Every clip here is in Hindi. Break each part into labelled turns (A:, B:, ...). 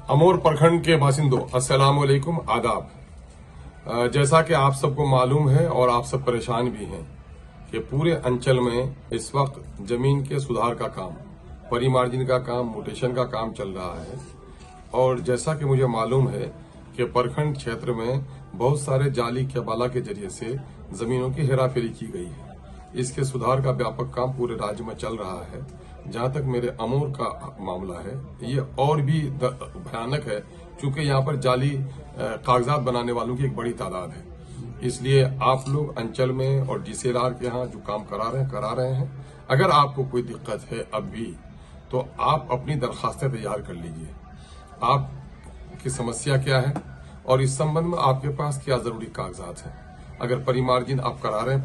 A: अमोर प्रखंड के बासिंदों, अस्सलाम वालेकुम, आदाब। जैसा कि आप सबको मालूम है और आप सब परेशान भी हैं कि पूरे अंचल में इस वक्त जमीन के सुधार का काम, परिमार्जिन का काम, म्यूटेशन का काम चल रहा है। और जैसा कि मुझे मालूम है कि प्रखंड क्षेत्र में बहुत सारे जाली केबाला के जरिए से जमीनों की हेराफेरी की गई है। इसके सुधार का व्यापक काम पूरे राज्य में चल रहा है। जहां तक मेरे अमोर का मामला है, ये और भी भयानक है, क्योंकि यहाँ पर जाली कागजात बनाने वालों की एक बड़ी तादाद है। इसलिए आप लोग अंचल में और डीसीएलआर के यहाँ जो काम करा रहे हैं। अगर आपको कोई दिक्कत है अब भी, तो आप अपनी दरखास्तें तैयार कर लीजिए। आपकी समस्या क्या है और इस संबंध में आपके पास क्या जरूरी कागजात हैं। अगर परिमार्जिन आप करा रहे हैं,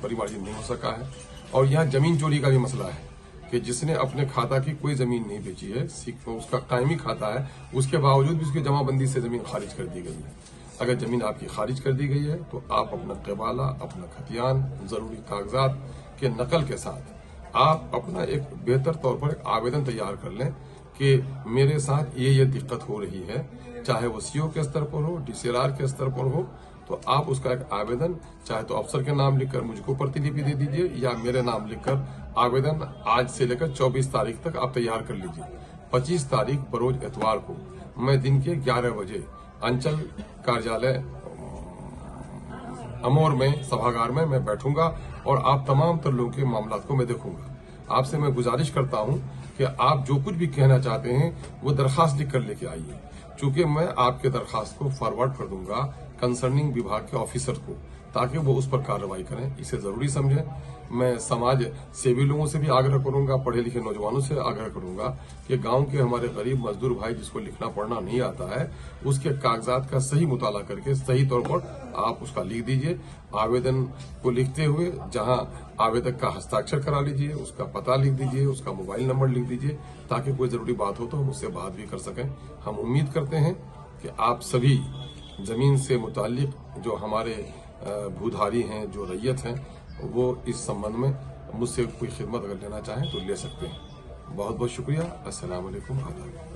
A: परिमार्जिन नहीं हो सका है, और यहाँ जमीन चोरी का भी मसला है कि जिसने अपने खाता की कोई जमीन नहीं बेची है, उसका कायमी खाता है, उसके बावजूद भी उसकी जमाबंदी से जमीन खारिज कर दी गई है। अगर जमीन आपकी खारिज कर दी गई है तो आप अपना केबाला, अपना खतियान, जरूरी कागजात के नकल के साथ आप अपना एक बेहतर तौर पर एक आवेदन तैयार कर लें कि मेरे साथ ये दिक्कत हो रही है, चाहे वो सीओ के स्तर पर हो, डीसीएलआर के स्तर पर हो। तो आप उसका एक आवेदन चाहे तो अफसर के नाम लिखकर मुझको प्रतिलिपि दे दीजिए, या मेरे नाम लिखकर आवेदन आज से लेकर 24 तारीख तक आप तैयार कर लीजिए। 25 तारीख बरोज इतवार को मैं दिन के 11 बजे अंचल कार्यालय अमोर में सभागार में मैं बैठूंगा और आप तमाम तर लोगों के मामला को मैं देखूंगा। आपसे मैं गुजारिश करता हूं कि आप जो कुछ भी कहना चाहते हैं वो दरखास्त लिख कर लेके आइए, चूंकि मैं आपके दरखास्त को फॉरवर्ड कर दूंगा कंसर्निंग विभाग के ऑफिसर को, ताकि वो उस पर कार्रवाई करें। इसे जरूरी समझें। मैं समाज सेवी लोगों से भी आग्रह करूंगा, पढ़े लिखे नौजवानों से आग्रह करूंगा कि गांव के हमारे गरीब मजदूर भाई जिसको लिखना पढ़ना नहीं आता है, उसके कागजात का सही मुताला करके सही तौर पर आप उसका लिख दीजिए। आवेदन को लिखते हुए जहां आवेदक का हस्ताक्षर करा लीजिए, उसका पता लिख दीजिए, उसका मोबाइल नंबर लिख दीजिए, ताकि कोई जरूरी बात हो तो हम उससे बात भी कर सकें। हम उम्मीद करते हैं कि आप सभी जमीन से मुताल्लिक जो हमारे भूधारी हैं, जो रैयत हैं, वो इस संबंध में मुझसे कोई खिदमत अगर लेना चाहें तो ले सकते हैं। बहुत बहुत शुक्रिया। अस्सलाम वालेकुम, आदाब।